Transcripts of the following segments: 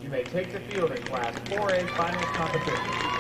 You may take the field in Class 4A Finals competition.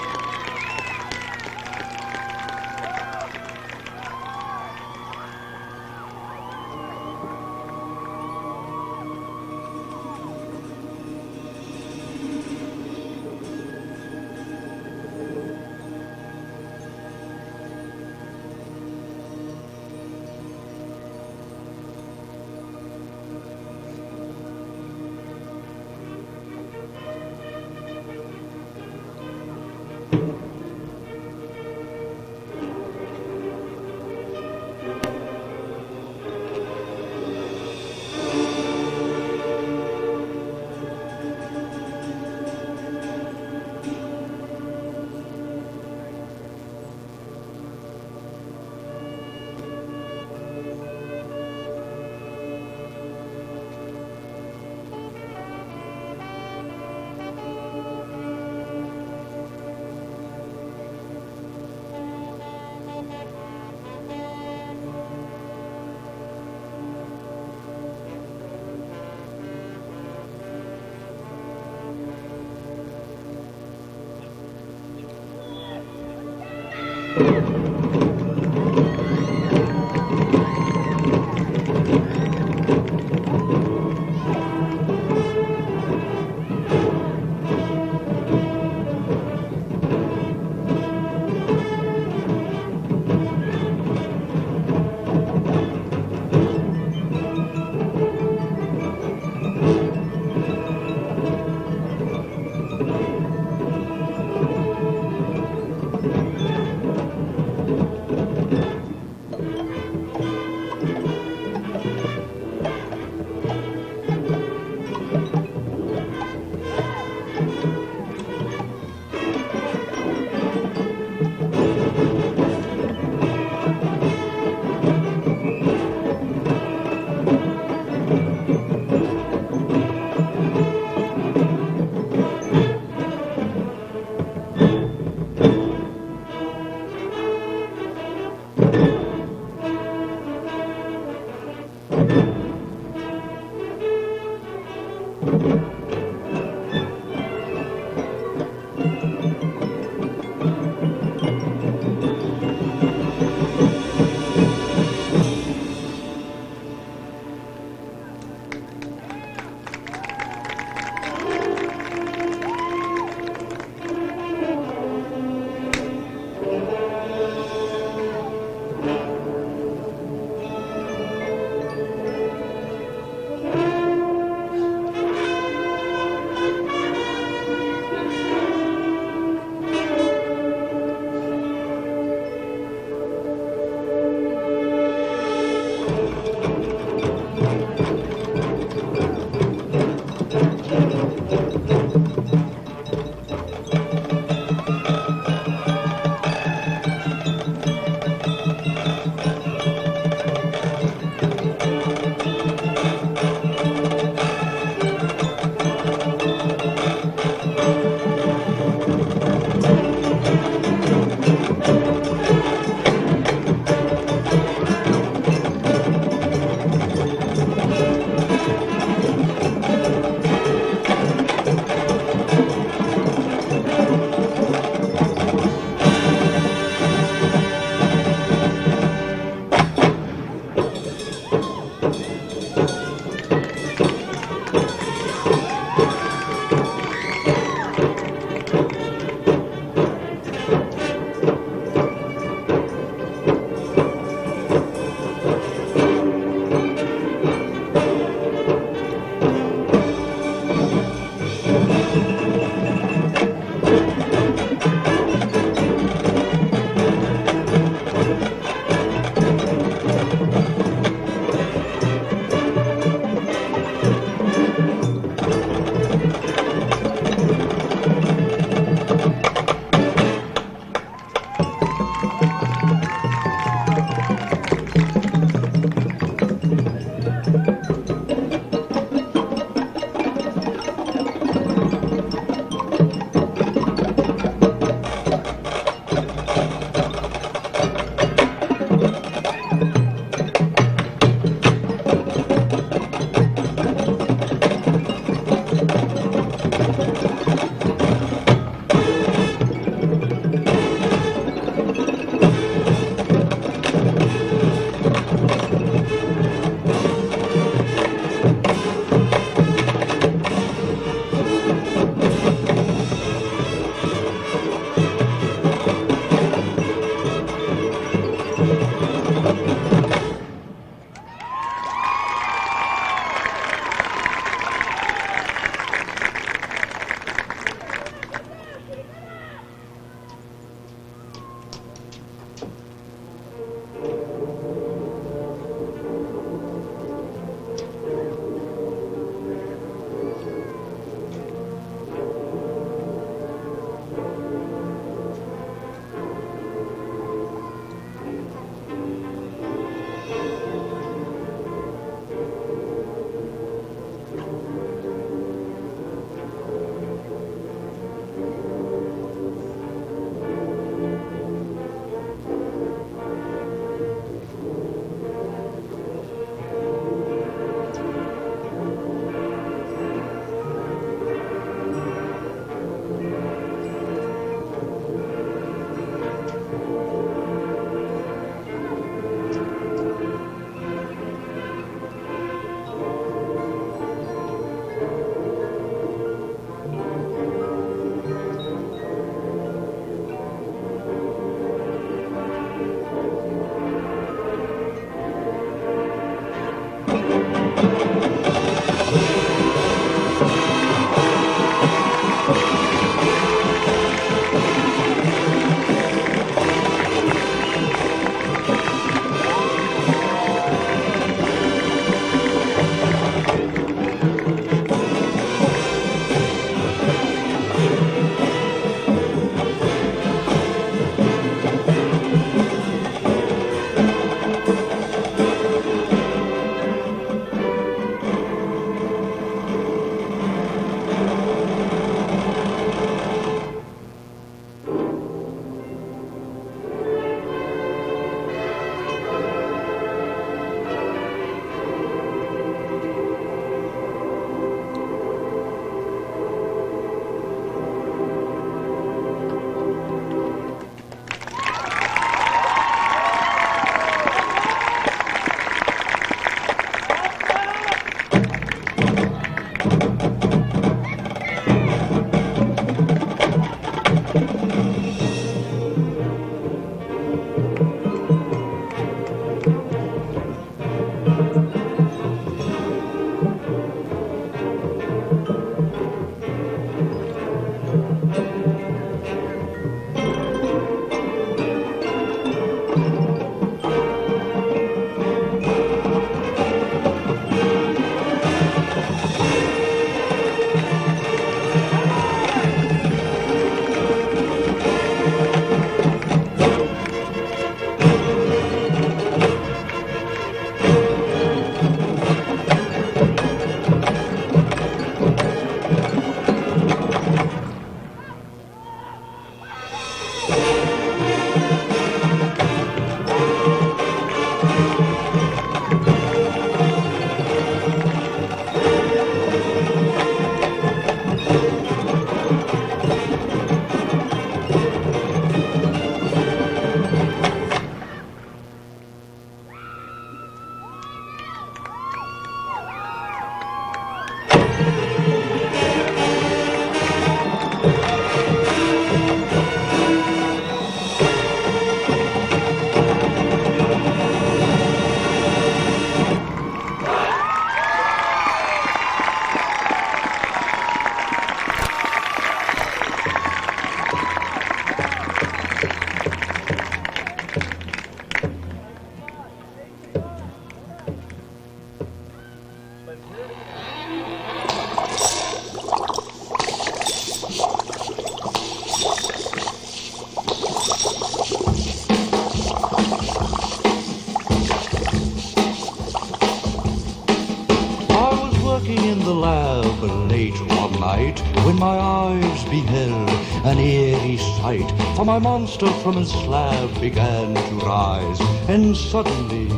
In the lab late one night, when my eyes beheld an eerie sight, for my monster from his slab began to rise, and suddenly,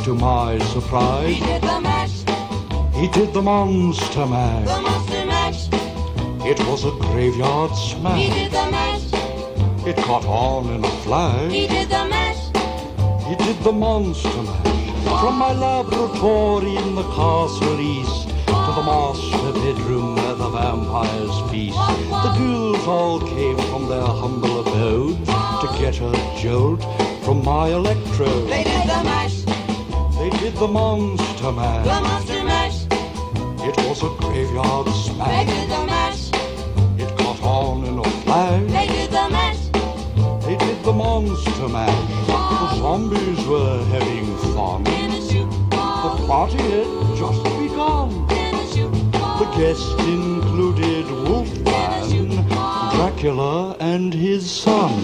to my surprise, He did the mash. He did the monster mash. The monster mash. It was a graveyard He smash. did the mash. It caught on in a flash. He did the mash. He did the monster mash. From my laboratory in the castle east to the master bedroom where the vampires feast, the ghouls all came from their humble abodes to get a jolt from my electrode. They did the mash. They did the monster The mash. monster mash. It was a graveyard They smash. did the mash. It caught on in a flash. They did the mash. They did the monster mash. The zombies were having fun. In a shoe. The party had just begun. In a shoe. The guests included Wolfman, Dracula, and his son.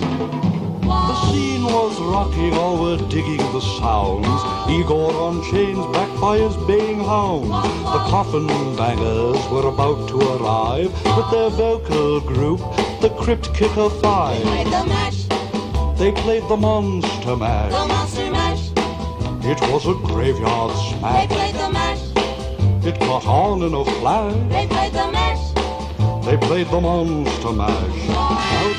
The scene was rocking, all were digging the sounds. Igor on chains, backed by his baying hounds. The coffin bangers were about to arrive with their vocal group, the Crypt Kicker They Five. played the mash. They played the monster The mash. monster mash. It was a graveyard They smash. played the mash. It caught on in a flash. They played the mash. They played the monster mash. Out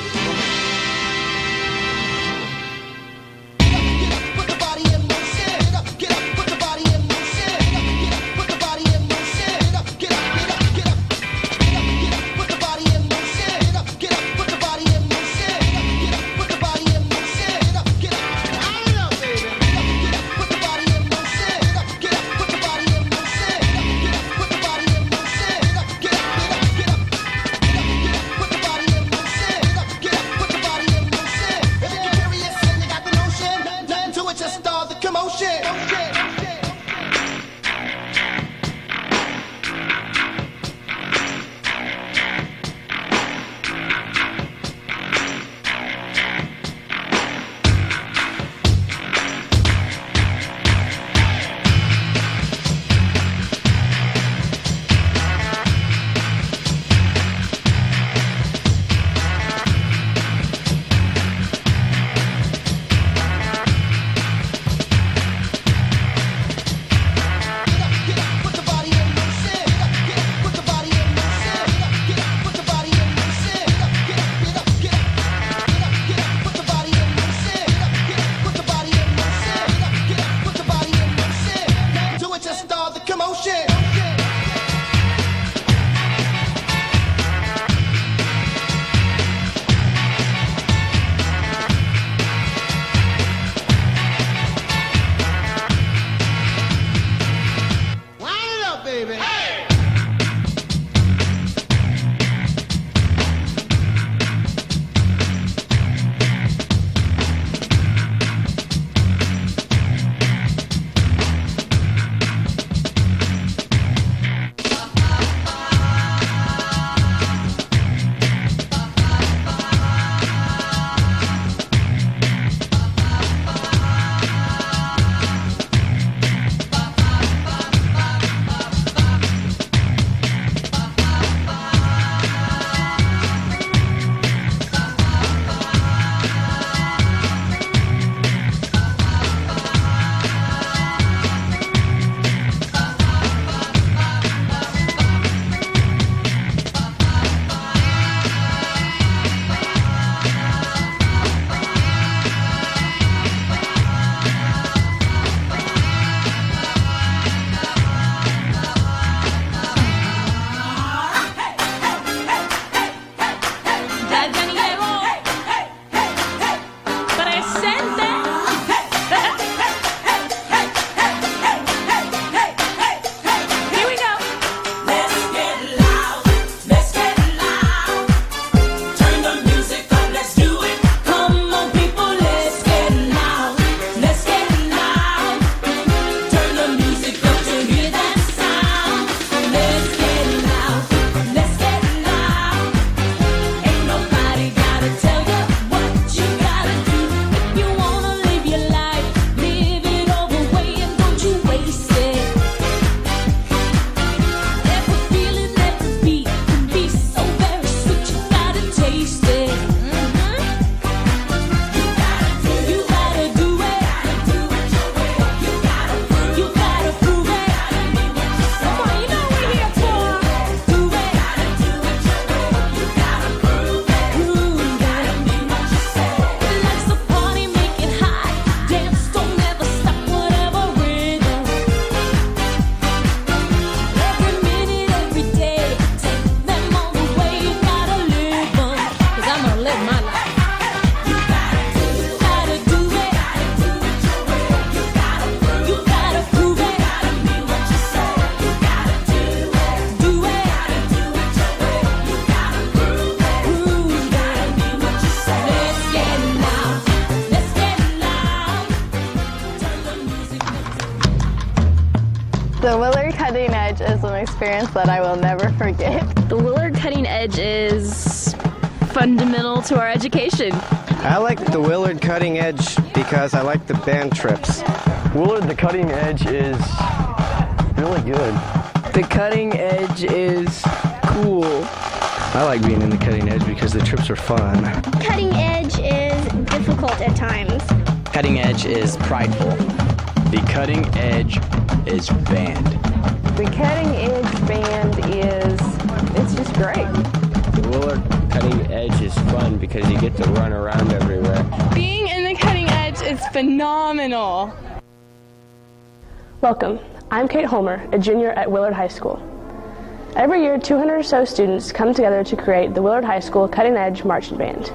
Put the body in motion. Get up, put the body in motion. Get up, put the body in motion. Get up, get up, get up, get up. Get up, put the body in motion. Get up, get up, put the body in motion. Get up, put the body in motion. Get up, get up. I don't know, baby. Get up, put the body in motion. Get up, get up, put the body in motion. Get up, put the body in motion. Get up, get up, get up, get up. Get up, put the body in motion. Get up, get up. The Willard Cutting Edge is an experience that I will never forget. The Willard Cutting Edge is fundamental to our education. I like the Willard Cutting Edge because I like the band trips. Willard, the Cutting Edge is really good. The Cutting Edge is cool. I like being in the Cutting Edge because the trips are fun. Cutting Edge is difficult at times. Cutting Edge is prideful. The Cutting Edge is band. The Cutting Edge band it's just great. The Willard Cutting Edge is fun because you get to run around everywhere. Being in the Cutting Edge is phenomenal. Welcome. I'm Kate Holmer, a junior at Willard High School. Every year, 200 or so students come together to create the Willard High School Cutting Edge Marching Band.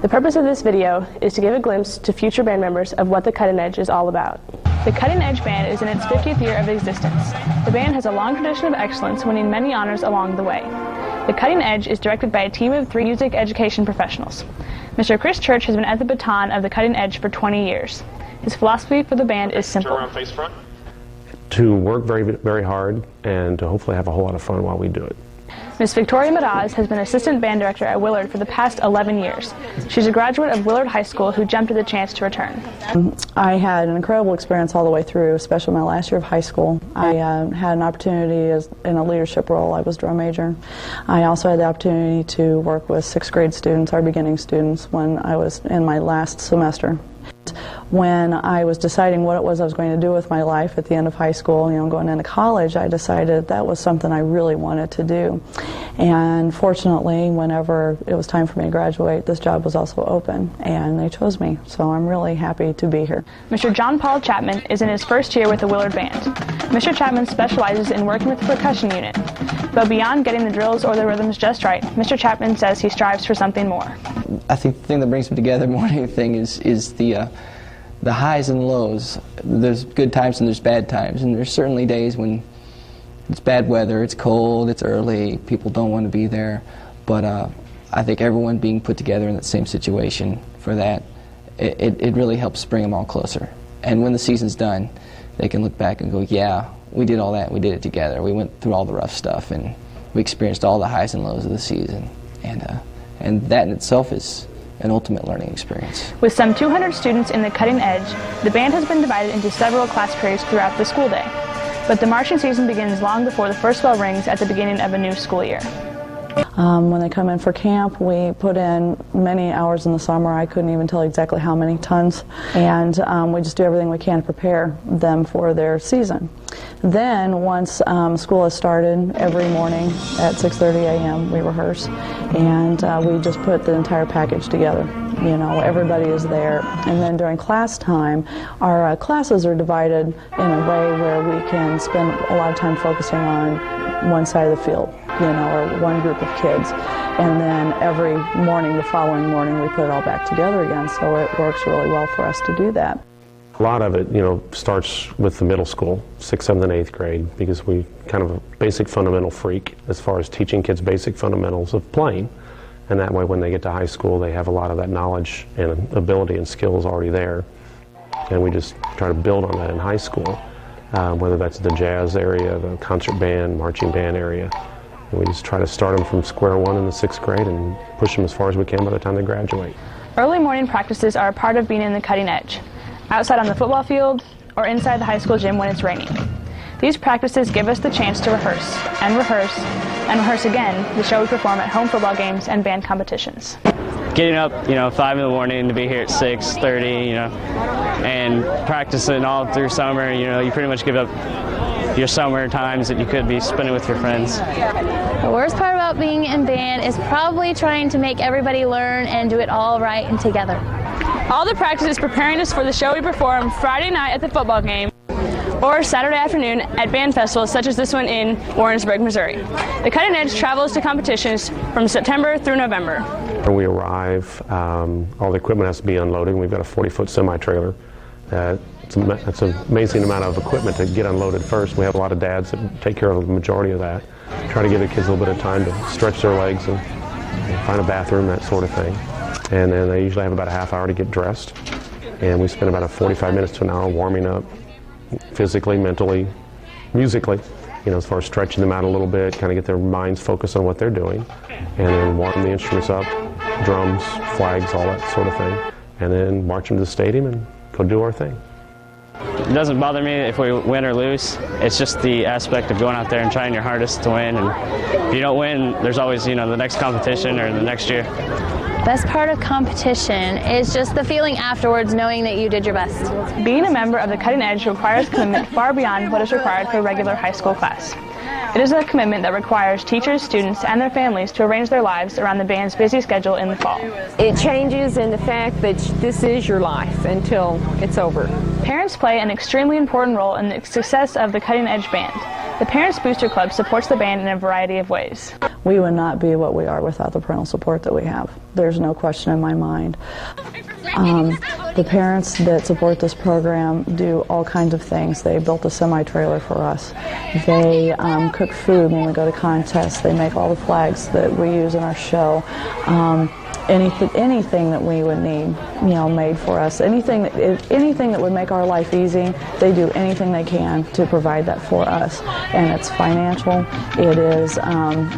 The purpose of this video is to give a glimpse to future band members of what the Cutting Edge is all about. The Cutting Edge Band is in its 50th year of existence. The band has a long tradition of excellence, winning many honors along the way. The Cutting Edge is directed by a team of 3 music education professionals. Mr. Chris Church has been at the baton of the Cutting Edge for 20 years. His philosophy for the band is simple. Turn around, face front. To work very, very hard and to hopefully have a whole lot of fun while we do it. Ms. Victoria Madaz has been assistant band director at Willard for the past 11 years. She's a graduate of Willard High School who jumped at the chance to return. I had an incredible experience all the way through, especially my last year of high school. I had an opportunity in a leadership role. I was drum major. I also had the opportunity to work with 6th grade students, our beginning students, when I was in my last semester. When I was deciding what it was I was going to do with my life at the end of high school, going into college, I decided that was something I really wanted to do. And fortunately, whenever it was time for me to graduate, this job was also open, and they chose me. So I'm really happy to be here. Mr. John Paul Chapman is in his first year with the Willard Band. Mr. Chapman specializes in working with the percussion unit. But beyond getting the drills or the rhythms just right, Mr. Chapman says he strives for something more. I think the thing that brings me together more than anything is the highs and lows. There's good times and there's bad times, and there's certainly days when it's bad weather, it's cold, it's early, people don't want to be there, but I think everyone being put together in that same situation for that, it really helps bring them all closer. And when the season's done, they can look back and go, yeah, we did all that, we did it together, we went through all the rough stuff, and we experienced all the highs and lows of the season, and that in itself is an ultimate learning experience. With some 200 students in the Cutting Edge, the band has been divided into several class periods throughout the school day. But the marching season begins long before the first bell rings at the beginning of a new school year. When they come in for camp, we put in many hours in the summer. I couldn't even tell exactly how many tons. And we just do everything we can to prepare them for their season. Then, once school has started, every morning at 6:30 a.m. we rehearse, and we just put the entire package together. Everybody is there. And then during class time, our classes are divided in a way where we can spend a lot of time focusing on one side of the field, or one group of kids. And then every morning, the following morning, we put it all back together again, so it works really well for us to do that. A lot of it, starts with the middle school, 6th, 7th, and 8th grade, because we kind of a basic fundamental freak as far as teaching kids basic fundamentals of playing. And that way, when they get to high school, they have a lot of that knowledge and ability and skills already there. And we just try to build on that in high school, whether that's the jazz area, the concert band, marching band area. And we just try to start them from square one in the 6th grade and push them as far as we can by the time they graduate. Early morning practices are a part of being in the Cutting Edge, outside on the football field or inside the high school gym when it's raining. These practices give us the chance to rehearse and rehearse and rehearse again the show we perform at home football games and band competitions. Getting up, 5 in the morning to be here at 6:30, and practicing all through summer, you pretty much give up your summer times that you could be spending with your friends. The worst part about being in band is probably trying to make everybody learn and do it all right and together. All the practice is preparing us for the show we perform Friday night at the football game or Saturday afternoon at band festivals such as this one in Warrensburg, Missouri. The Cutting Edge travels to competitions from September through November. When we arrive, all the equipment has to be unloaded. We've got a 40-foot semi-trailer. It's an amazing amount of equipment to get unloaded first. We have a lot of dads that take care of the majority of that. Try to give the kids a little bit of time to stretch their legs and find a bathroom, that sort of thing. And then they usually have about a half hour to get dressed. And we spend about 45 minutes to an hour warming up physically, mentally, musically, as far as stretching them out a little bit, kind of get their minds focused on what they're doing, and then warm the instruments up, drums, flags, all that sort of thing, and then march them to the stadium and go do our thing. It doesn't bother me if we win or lose. It's just the aspect of going out there and trying your hardest to win, and if you don't win, there's always, the next competition or the next year. Best part of competition is just the feeling afterwards, knowing that you did your best. Being a member of the Cutting Edge requires commitment far beyond what is required for a regular high school class. It is a commitment that requires teachers, students, and their families to arrange their lives around the band's busy schedule in the fall. It changes in the fact that this is your life until it's over. Parents play an extremely important role in the success of the Cutting Edge Band. The Parents Booster Club supports the band in a variety of ways. We would not be what we are without the parental support that we have. There's no question in my mind. The parents that support this program do all kinds of things. They built a semi-trailer for us. They cook food when we go to contests. They make all the flags that we use in our show. Anything that we would need, made for us. Anything that would make our life easy, they do anything they can to provide that for us. And it's financial, it is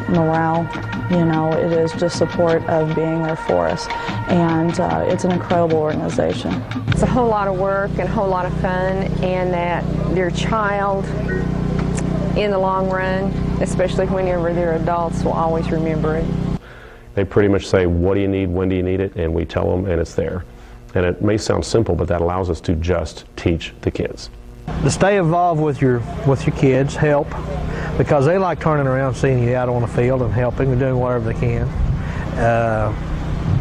morale, it is just support of being there for us. And it's an incredible organization. It's a whole lot of work and a whole lot of fun, and that your child, in the long run, especially whenever they're adults, will always remember it. They pretty much say, what do you need, when do you need it, and we tell them, and it's there. And it may sound simple, but that allows us to just teach the kids. To stay involved with your kids, help, because they like turning around, seeing you out on the field and helping and doing whatever they can.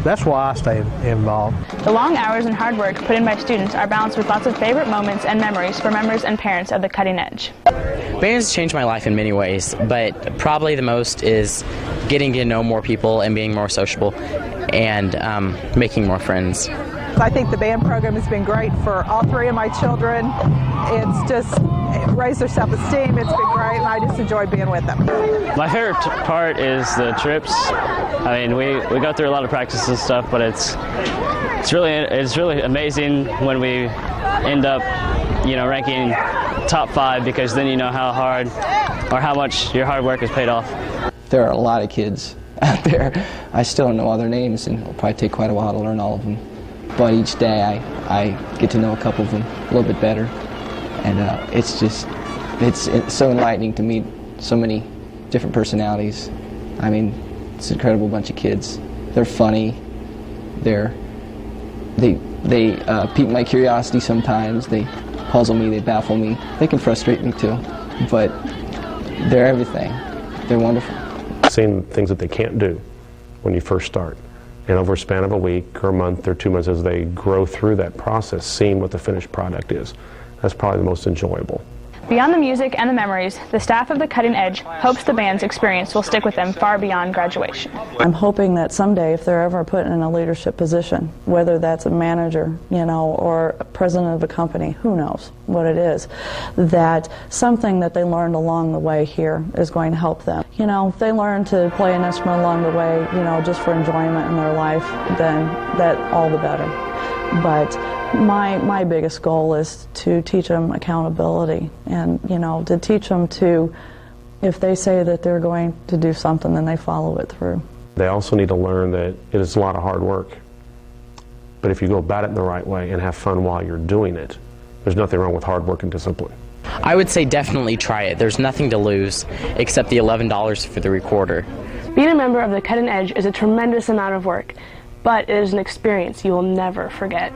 That's why I stay involved. The long hours and hard work put in by students are balanced with lots of favorite moments and memories for members and parents of the Cutting Edge. Band has changed my life in many ways, but probably the most is getting to know more people and being more sociable and making more friends. I think the band program has been great for all three of my children. It's just raised their self-esteem. It's been great, and I just enjoy being with them. My favorite part is the trips. I mean, we go through a lot of practice and stuff, but it's really amazing when we end up, ranking top 5, because then you know how hard or how much your hard work has paid off. There are a lot of kids out there. I still don't know all their names, and it'll probably take quite a while to learn all of them. But each day I get to know a couple of them a little bit better, and it's so enlightening to meet so many different personalities. I mean, it's an incredible bunch of kids. They're funny. They pique my curiosity sometimes. They puzzle me. They baffle me. They can frustrate me too, but they're everything. They're wonderful. Seeing things that they can't do when you first start. And over a span of a week or a month or 2 months, as they grow through that process, seeing what the finished product is, that's probably the most enjoyable. Beyond the music and the memories, the staff of the Cutting Edge hopes the band's experience will stick with them far beyond graduation. I'm hoping that someday, if they're ever put in a leadership position, whether that's a manager, or a president of a company, who knows what it is, that something that they learned along the way here is going to help them. If they learn to play an instrument along the way, just for enjoyment in their life, then that all the better. But my biggest goal is to teach them accountability, and to teach them to, if they say that they're going to do something, then they follow it through. They also need to learn that it is a lot of hard work, but if you go about it in the right way and have fun while you're doing it, there's nothing wrong with hard work and discipline. I would say definitely try it. There's nothing to lose except the $11 for the recorder. Being a member of the Cutting Edge is a tremendous amount of work, but it is an experience you will never forget.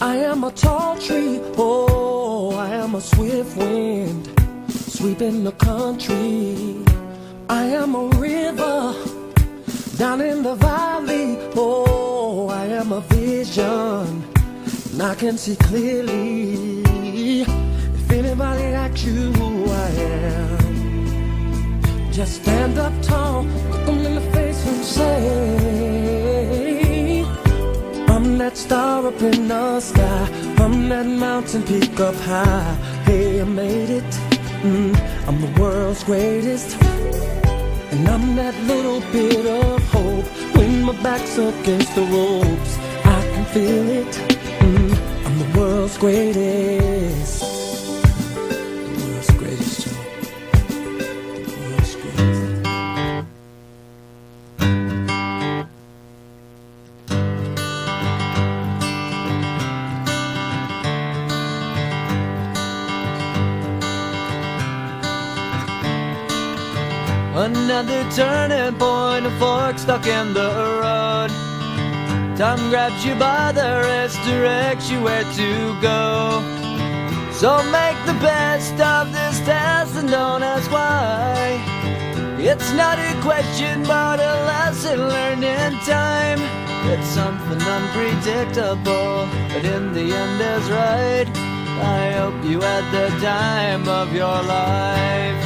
I am a tall tree, oh, I am a swift wind, sweeping the country. I am a river, down in the valley, oh, I am a vision, and I can see clearly. If anybody asks you who I am, just stand up tall, look them in the face and say, I'm that star up in the sky, I'm that mountain peak up high. Hey, I made it, I'm the world's greatest, and I'm that little bit of hope. When my back's against the ropes, I can feel it, I'm the world's greatest. The world's greatest, Joe. The world's greatest. Another turning point, a fork stuck in the road. Time grabs you by the wrist, directs you where to go. So make the best of this test and don't ask why. It's not a question but a lesson learned in time. It's something unpredictable, but in the end is right. I hope you had the time of your life.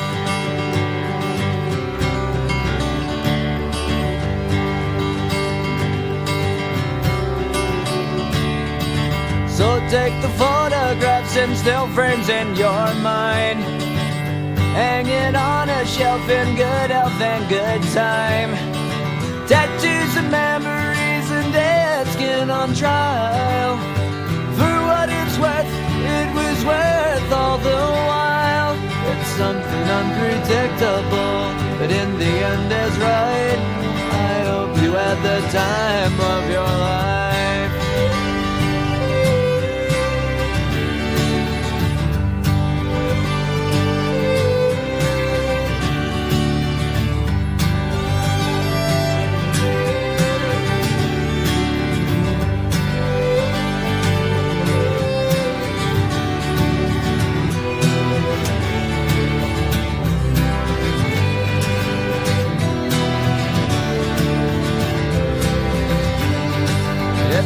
So take the photographs and still frames in your mind, hang it on a shelf in good health and good time. Tattoos and memories and dead skin on trial. For what it's worth, it was worth all the while. It's something unpredictable, but in the end is right. I hope you had the time of your life.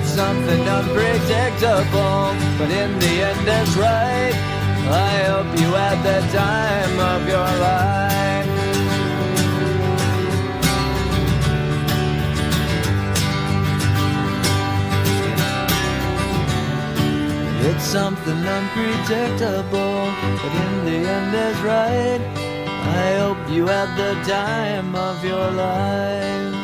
Something unpredictable, but in the end it's right. I hope you had the time of your life. It's something unpredictable, but in the end is right. I hope you had the time of your life.